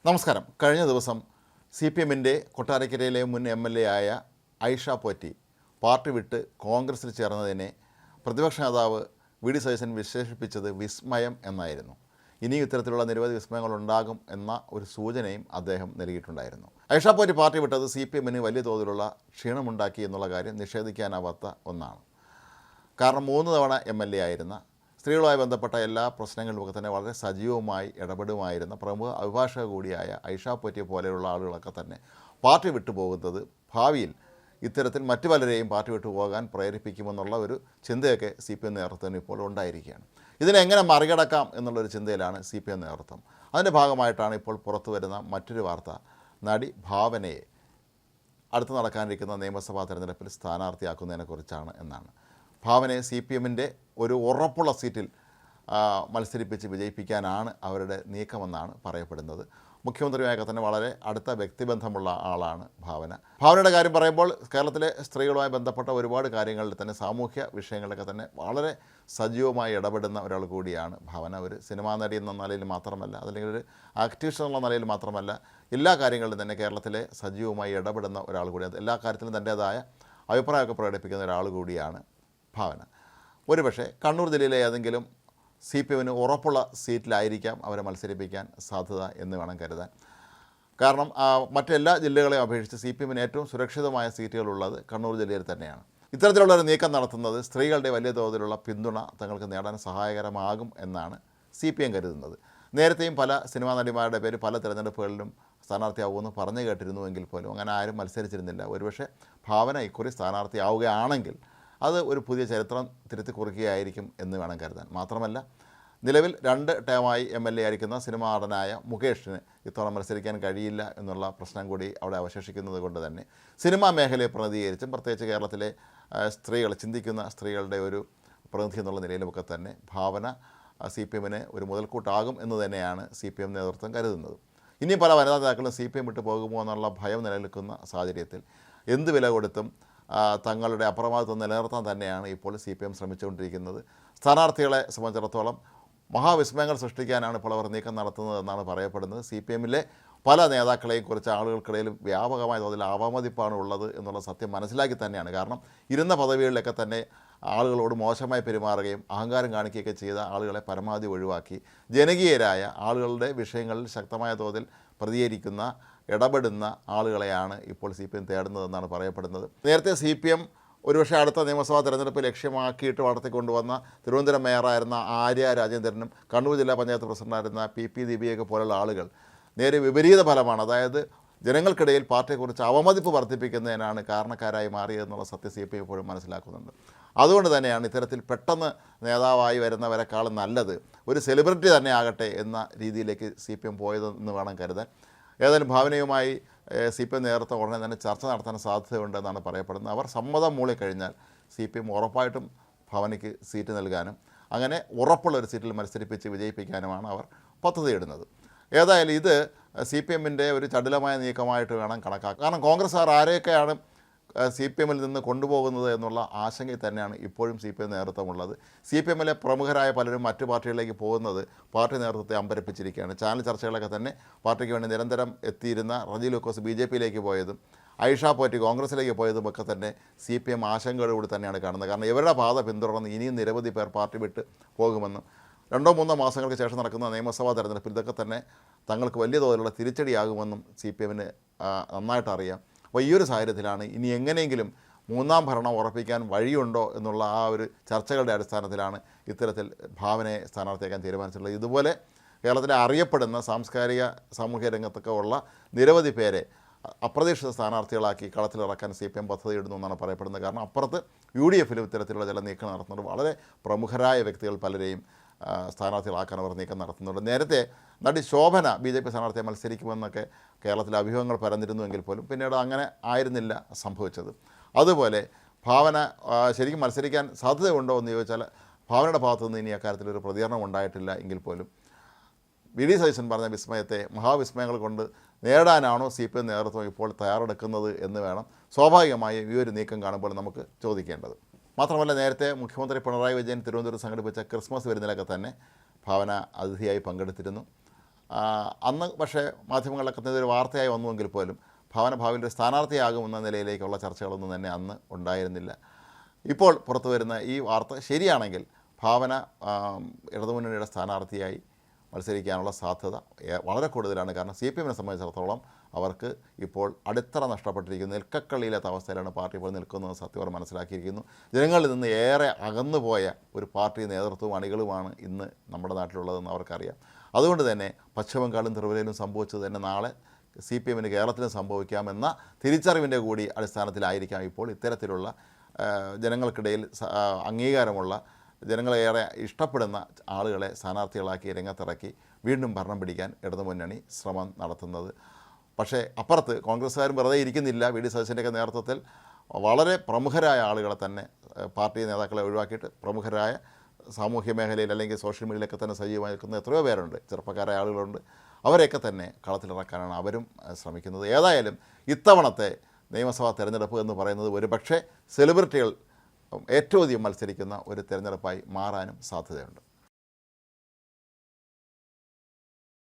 നമസ്കാരം. കഴിഞ്ഞ ദിവസം CPMൻ്റെ കൊട്ടാരക്കരയിലെ മുൻ MLA ആയ ഐഷ പോറ്റി പാർട്ടി വിട്ട് കോൺഗ്രസിൽ ചേർന്നതിനെ പ്രതിപക്ഷ നേതാവ് വി.ഡി. സതീശൻ വിശേഷിപ്പിച്ചത് വിസ്മയം എന്നായിരുന്നു. ഇനിയും ഇത്തരത്തിലുള്ള നിരവധി വിസ്മയങ്ങളുണ്ടാകും എന്ന ഒരു സൂചനയും അദ്ദേഹം നൽകിയിട്ടുണ്ടായിരുന്നു. ഐഷ പോറ്റി പാർട്ടി വിട്ടത് CPMന് വലിയ തോതിലുള്ള ക്ഷീണമുണ്ടാക്കി എന്നുള്ള കാര്യം നിഷേധിക്കാനാവാത്ത ഒന്നാണ്. കാരണം 3 തവണ MLA ആയിരുന്ന, സ്ത്രീകളുമായി ബന്ധപ്പെട്ട എല്ലാ പ്രശ്നങ്ങളിലുമൊക്കെ തന്നെ വളരെ സജീവമായി ഇടപെടുമായിരുന്ന പ്രമുഖ അഭിഭാഷക കൂടിയായ ഐഷ പോറ്റിയെ പോലെയുള്ള ആളുകളൊക്കെ തന്നെ പാർട്ടി വിട്ടുപോകുന്നത് ഭാവിയിൽ ഇത്തരത്തിൽ മറ്റു പലരെയും പാർട്ടി വിട്ടുപോകാൻ പ്രേരിപ്പിക്കുമെന്നുള്ള ഒരു ചിന്തയൊക്കെ CPM നേതൃത്വത്തിന് ഇപ്പോൾ ഉണ്ടായിരിക്കുകയാണ്. ഇതിനെങ്ങനെ മറികടക്കാം എന്നുള്ളൊരു ചിന്തയിലാണ് CPM നേതൃത്വം. അതിൻ്റെ ഭാഗമായിട്ടാണ് ഇപ്പോൾ പുറത്തു വരുന്ന മറ്റൊരു വാർത്ത, നടി ഭാവനയെ അടുത്ത് നടക്കാനിരിക്കുന്ന നിയമസഭാ തെരഞ്ഞെടുപ്പിൽ സ്ഥാനാർത്ഥിയാക്കുന്നതിനെക്കുറിച്ചാണ് എന്നാണ്. ഭാവനയെ CPMൻ്റെ ഒരു ഉറപ്പുള്ള സീറ്റിൽ മത്സരിപ്പിച്ച് വിജയിപ്പിക്കാനാണ് അവരുടെ നീക്കമെന്നാണ് പറയപ്പെടുന്നത്. മുഖ്യമന്ത്രിയുമായൊക്കെ തന്നെ വളരെ അടുത്ത വ്യക്തിബന്ധമുള്ള ആളാണ് ഭാവന. ഭാവനയുടെ കാര്യം പറയുമ്പോൾ കേരളത്തിലെ സ്ത്രീകളുമായി ബന്ധപ്പെട്ട ഒരുപാട് കാര്യങ്ങളിൽ തന്നെ സാമൂഹ്യ വിഷയങ്ങളിലൊക്കെ തന്നെ വളരെ സജീവമായി ഇടപെടുന്ന ഒരാൾ കൂടിയാണ് ഭാവന. ഒരു സിനിമാ നടി എന്ന നിലയിൽ മാത്രമല്ല, അതല്ലെങ്കിൽ ഒരു ആക്ടിവിസ്റ്റ് എന്നുള്ള നിലയിൽ മാത്രമല്ല, എല്ലാ കാര്യങ്ങളിലും തന്നെ കേരളത്തിലെ സജീവമായി ഇടപെടുന്ന ഒരാൾ കൂടിയാണ്. എല്ലാ കാര്യത്തിലും തൻ്റേതായ അഭിപ്രായമൊക്കെ പ്രകടിപ്പിക്കുന്ന ഒരാൾ കൂടിയാണ് ഭാവന. ഒരുപക്ഷെ കണ്ണൂർ ജില്ലയിലെ ഏതെങ്കിലും CPMന് ഉറപ്പുള്ള സീറ്റിലായിരിക്കാം അവരെ മത്സരിപ്പിക്കാൻ സാധ്യത എന്ന് വേണം കരുതാൻ. കാരണം മറ്റെല്ലാ ജില്ലകളെയും അപേക്ഷിച്ച് CPMന് ഏറ്റവും സുരക്ഷിതമായ സീറ്റുകളുള്ളത് കണ്ണൂർ ജില്ലയിൽ തന്നെയാണ്. ഇത്തരത്തിലുള്ളൊരു നീക്കം നടത്തുന്നത് സ്ത്രീകളുടെ വലിയ തോതിലുള്ള പിന്തുണ തങ്ങൾക്ക് നേടാൻ സഹായകരമാകും എന്നാണ് CPM കരുതുന്നത്. നേരത്തെയും പല സിനിമാ നടിമാരുടെ പേര് പല തിരഞ്ഞെടുപ്പുകളിലും സ്ഥാനാർത്ഥിയാവുമെന്ന് പറഞ്ഞു കേട്ടിരുന്നുവെങ്കിൽ പോലും അങ്ങനെ ആരും മത്സരിച്ചിരുന്നില്ല. ഒരുപക്ഷെ ഭാവന ഇക്കുറി സ്ഥാനാർത്ഥിയാവുകയാണെങ്കിൽ അത് ഒരു പുതിയ ചരിത്രം തിരുത്തി കുറിക്കുകയായിരിക്കും എന്ന് വേണം കരുതാൻ. മാത്രമല്ല, നിലവിൽ 2 ടേമായി MLA ആയിരിക്കുന്ന സിനിമാ നടനായ മുകേഷിന് ഇത്തവണ മത്സരിക്കാൻ കഴിയില്ല എന്നുള്ള പ്രശ്നം കൂടി അവിടെ അവശേഷിക്കുന്നത് കൊണ്ട് തന്നെ സിനിമാ മേഖലയെ പ്രതിനിധീകരിച്ചും പ്രത്യേകിച്ച് കേരളത്തിലെ ചിന്തിക്കുന്ന സ്ത്രീകളുടെ ഒരു പ്രതിനിധി എന്നുള്ള നിലയിലുമൊക്കെ തന്നെ ഭാവന CPMന് ഒരു മുതൽക്കൂട്ടാകും എന്ന് തന്നെയാണ് CPM നേതൃത്വം കരുതുന്നത്. ഇനിയും പല വനിതാ നേതാക്കളും CPM വിട്ടു പോകുമോ എന്നുള്ള ഭയം നിലനിൽക്കുന്ന സാഹചര്യത്തിൽ എന്ത് വില കൊടുത്തും തങ്ങളുടെ അപ്രമാദിത്വം നിലനിർത്താൻ തന്നെയാണ് ഇപ്പോൾ CPM ശ്രമിച്ചുകൊണ്ടിരിക്കുന്നത്. സ്ഥാനാർത്ഥികളെ സംബന്ധിച്ചിടത്തോളം മഹാവിസ്മയങ്ങൾ സൃഷ്ടിക്കാനാണ് ഇപ്പോൾ അവർ നീക്കം നടത്തുന്നതെന്നാണ് പറയപ്പെടുന്നത്. CPMലെ പല നേതാക്കളെയും കുറിച്ച് ആളുകൾക്കിടയിൽ വ്യാപകമായ തോതിൽ അവമതിപ്പാണ് ഉള്ളത് എന്നുള്ള സത്യം മനസ്സിലാക്കി തന്നെയാണ്. കാരണം ഇരുന്ന പദവികളിലൊക്കെ തന്നെ ആളുകളോട് മോശമായി പെരുമാറുകയും അഹങ്കാരം കാണിക്കുകയൊക്കെ ചെയ്ത ആളുകളെ പരമാവധി ഒഴിവാക്കി ജനകീയരായ ആളുകളുടെ വിഷയങ്ങളിൽ ശക്തമായ തോതിൽ പ്രതികരിക്കുന്ന ഇടപെടുന്ന ആളുകളെയാണ് ഇപ്പോൾ CPM തേടുന്നതെന്നാണ് പറയപ്പെടുന്നത്. നേരത്തെ CPM ഒരുപക്ഷെ അടുത്ത നിയമസഭാ തെരഞ്ഞെടുപ്പ് ലക്ഷ്യമാക്കിയിട്ട് വളർത്തിക്കൊണ്ടുവന്ന തിരുവനന്തപുരം മേയറായിരുന്ന ആര്യ രാജേന്ദ്രനും കണ്ണൂർ ജില്ലാ പഞ്ചായത്ത് പ്രസിഡന്റായിരുന്ന PP ദീപികയൊക്കെ പോലുള്ള ആളുകൾ നേരെ വിപരീത ഫലമാണ്, അതായത് ജനങ്ങൾക്കിടയിൽ പാർട്ടിയെക്കുറിച്ച് അവമതിപ്പ് വർദ്ധിപ്പിക്കുന്നതിനാണ് കാരണക്കാരായി മാറിയതെന്നുള്ള സത്യം CPM ഇപ്പോഴും മനസ്സിലാക്കുന്നുണ്ട്. അതുകൊണ്ട് തന്നെയാണ് ഇത്തരത്തിൽ പെട്ടെന്ന് നേതാവായി വരുന്നവരെക്കാളും നല്ലത് ഒരു സെലിബ്രിറ്റി തന്നെ ആകട്ടെ എന്ന രീതിയിലേക്ക് CPM പോയതെന്ന് വേണം കരുതാൻ. ഏതായാലും ഭാവനയുമായി CPM നേതൃത്വം ഉടനെ തന്നെ ചർച്ച നടത്താൻ സാധ്യതയുണ്ടെന്നാണ് പറയപ്പെടുന്നത്. അവർ സമ്മതം മൂളിക്കഴിഞ്ഞാൽ CPM ഉറപ്പായിട്ടും ഭാവനയ്ക്ക് സീറ്റ് നൽകാനും അങ്ങനെ ഉറപ്പുള്ളൊരു സീറ്റിൽ മത്സരിപ്പിച്ച് വിജയിപ്പിക്കാനുമാണ് അവർ പദ്ധതിയിടുന്നത്. ഏതായാലും ഇത് CPMൻ്റെ ഒരു ചടുലമായ നീക്കമായിട്ട് വേണം കണക്കാക്കാൻ. കാരണം കോൺഗ്രസ്സുകാർ ആരെയൊക്കെയാണ് CPMൽ നിന്ന് കൊണ്ടുപോകുന്നത് എന്നുള്ള ആശങ്കയിൽ തന്നെയാണ് ഇപ്പോഴും CPM നേതൃത്വമുള്ളത്. CPMലെ പ്രമുഖരായ പലരും മറ്റു പാർട്ടികളിലേക്ക് പോകുന്നത് പാർട്ടി നേതൃത്വത്തെ അമ്പരപ്പിച്ചിരിക്കുകയാണ്. ചാനൽ ചർച്ചകളൊക്കെ തന്നെ പാർട്ടിക്ക് വേണ്ടി നിരന്തരം എത്തിയിരുന്ന റജി ലൂക്കോസ് BJPയിലേക്ക് പോയതും ഐഷ പോറ്റി കോൺഗ്രസിലേക്ക് പോയതും ഒക്കെ തന്നെ CPM ആശങ്കയോടുകൂടി തന്നെയാണ് കാണുന്നത്. കാരണം ഇവരുടെ പാത പിന്തുടർന്ന് ഇനിയും നിരവധി പേർ പാർട്ടി വിട്ട് പോകുമെന്നും 2-3 മാസങ്ങൾക്ക് ശേഷം നടക്കുന്ന നിയമസഭാ തെരഞ്ഞെടുപ്പിൽ ഇതൊക്കെ തന്നെ തങ്ങൾക്ക് വലിയ തോതിലുള്ള തിരിച്ചടിയാകുമെന്നും CPMന് നന്നായിട്ട് അറിയാം. അപ്പോൾ ഈ ഒരു സാഹചര്യത്തിലാണ് ഇനി എങ്ങനെയെങ്കിലും 3ാം ഭരണം ഉറപ്പിക്കാൻ വഴിയുണ്ടോ എന്നുള്ള ആ ഒരു ചർച്ചകളുടെ അടിസ്ഥാനത്തിലാണ് ഇത്തരത്തിൽ ഭാവനയെ സ്ഥാനാർത്ഥിയാക്കാൻ തീരുമാനിച്ചിട്ടുള്ളത്. ഇതുപോലെ കേരളത്തിലെ അറിയപ്പെടുന്ന സാമൂഹിക രംഗത്തൊക്കെ ഉള്ള നിരവധി പേരെ അപ്രതീക്ഷിത സ്ഥാനാർത്ഥികളാക്കി കളത്തിലിറക്കാൻ CPM പദ്ധതിയിടുന്നു എന്നാണ് പറയപ്പെടുന്നത്. കാരണം അപ്പുറത്ത് UDFലും ഇത്തരത്തിലുള്ള ചില നീക്കം നടത്തുന്നുണ്ട്. വളരെ പ്രമുഖരായ വ്യക്തികൾ പലരെയും സ്ഥാനാർത്ഥികളാക്കാൻ അവർ നീക്കം നടത്തുന്നുണ്ട്. നേരത്തെ നടി ശോഭന BJP സ്ഥാനാർത്ഥിയെ മത്സരിക്കുമെന്നൊക്കെ കേരളത്തിലെ അഭ്യൂഹങ്ങൾ പരന്നിരുന്നുവെങ്കിൽ പോലും പിന്നീട് അങ്ങനെ ആയിരുന്നില്ല സംഭവിച്ചത്. അതുപോലെ ഭാവന ശരിക്കും മത്സരിക്കാൻ സാധ്യതയുണ്ടോ എന്ന് ചോദിച്ചാൽ ഭാവനയുടെ ഭാഗത്തുനിന്ന് ഇനി അക്കാര്യത്തിലൊരു പ്രതികരണം ഉണ്ടായിട്ടില്ല എങ്കിൽ പോലും വി.ഡി. സതീശൻ പറഞ്ഞ വിസ്മയത്തെ മഹാവിസ്മയങ്ങൾ കൊണ്ട് നേടാനാണോ CPM നേതൃത്വം ഇപ്പോൾ തയ്യാറെടുക്കുന്നത് എന്ന് വേണം സ്വാഭാവികമായും ഈ ഒരു നീക്കം കാണുമ്പോൾ നമുക്ക് ചോദിക്കേണ്ടത്. മാത്രമല്ല, നേരത്തെ മുഖ്യമന്ത്രി പിണറായി വിജയൻ തിരുവനന്തപുരത്ത് സംഘടിപ്പിച്ച ക്രിസ്മസ് വിരുന്നിലൊക്കെ തന്നെ ഭാവന അതിഥിയായി പങ്കെടുത്തിരുന്നു. അന്ന് പക്ഷേ മാധ്യമങ്ങളിലൊക്കെ ഇതൊരു വാർത്തയായി വന്നുവെങ്കിൽ പോലും ഭാവിയിൽ ഒരു സ്ഥാനാർത്ഥിയാകുമെന്ന നിലയിലേക്കുള്ള ചർച്ചകളൊന്നും തന്നെ അന്ന് ഉണ്ടായിരുന്നില്ല. ഇപ്പോൾ പുറത്തു വരുന്ന ഈ വാർത്ത ശരിയാണെങ്കിൽ ഭാവന ഇടതുമുന്നണിയുടെ സ്ഥാനാർത്ഥിയായി മത്സരിക്കാനുള്ള സാധ്യത വളരെ കൂടുതലാണ്. കാരണം CPM-നെ സംബന്ധിച്ചിടത്തോളം അവർക്ക് ഇപ്പോൾ അടിത്തറ നഷ്ടപ്പെട്ടിരിക്കുന്നു, നിൽക്കക്കള്ളിയില്ലാത്ത അവസ്ഥയിലാണ് പാർട്ടി ഇപ്പോൾ നിൽക്കുന്നത് സത്യവർ മനസ്സിലാക്കിയിരിക്കുന്നു. ജനങ്ങളിൽ നിന്ന് ഏറെ അകന്നുപോയ ഒരു പാർട്ടി നേതൃത്വവും അണികളുമാണ് ഇന്ന് നമ്മുടെ നാട്ടിലുള്ളതെന്ന് അവർക്കറിയാം. അതുകൊണ്ട് തന്നെ പശ്ചിമബംഗാളും ത്രിപുരയിലും സംഭവിച്ചത് തന്നെ നാളെ CPM-ന് കേരളത്തിലും സംഭവിക്കാമെന്ന തിരിച്ചറിവിൻ്റെ കൂടി അടിസ്ഥാനത്തിലായിരിക്കാം ഇപ്പോൾ ഇത്തരത്തിലുള്ള ജനങ്ങൾക്കിടയിൽ അംഗീകാരമുള്ള ജനങ്ങളേറെ ഇഷ്ടപ്പെടുന്ന ആളുകളെ സ്ഥാനാർത്ഥികളാക്കി രംഗത്തിറക്കി വീണ്ടും ഭരണം പിടിക്കാൻ ഇടതുമുന്നണി ശ്രമം നടത്തുന്നത്. പക്ഷേ അപ്പുറത്ത് കോൺഗ്രസ്സുകാരും വെറുതെ ഇരിക്കുന്നില്ല. VD സതീശൻ്റെയൊക്കെ നേതൃത്വത്തിൽ വളരെ പ്രമുഖരായ ആളുകളെ തന്നെ പാർട്ടി നേതാക്കളെ ഒഴിവാക്കിയിട്ട് പ്രമുഖരായ സാമൂഹ്യ മേഖലയിൽ അല്ലെങ്കിൽ സോഷ്യൽ മീഡിയയിലൊക്കെ തന്നെ സജീവമായി നിൽക്കുന്ന എത്രയോ പേരുണ്ട്, ചെറുപ്പക്കാരായ ആളുകളുണ്ട്. അവരെയൊക്കെ തന്നെ കളത്തിലിറക്കാനാണ് അവരും ശ്രമിക്കുന്നത്. ഏതായാലും ഇത്തവണത്തെ നിയമസഭാ തെരഞ്ഞെടുപ്പ് എന്ന് പറയുന്നത് ഒരുപക്ഷെ സെലിബ്രിറ്റികൾ ഏറ്റവും അധികം മത്സരിക്കുന്ന ഒരു തെരഞ്ഞെടുപ്പായി മാറാനും സാധ്യതയുണ്ട്.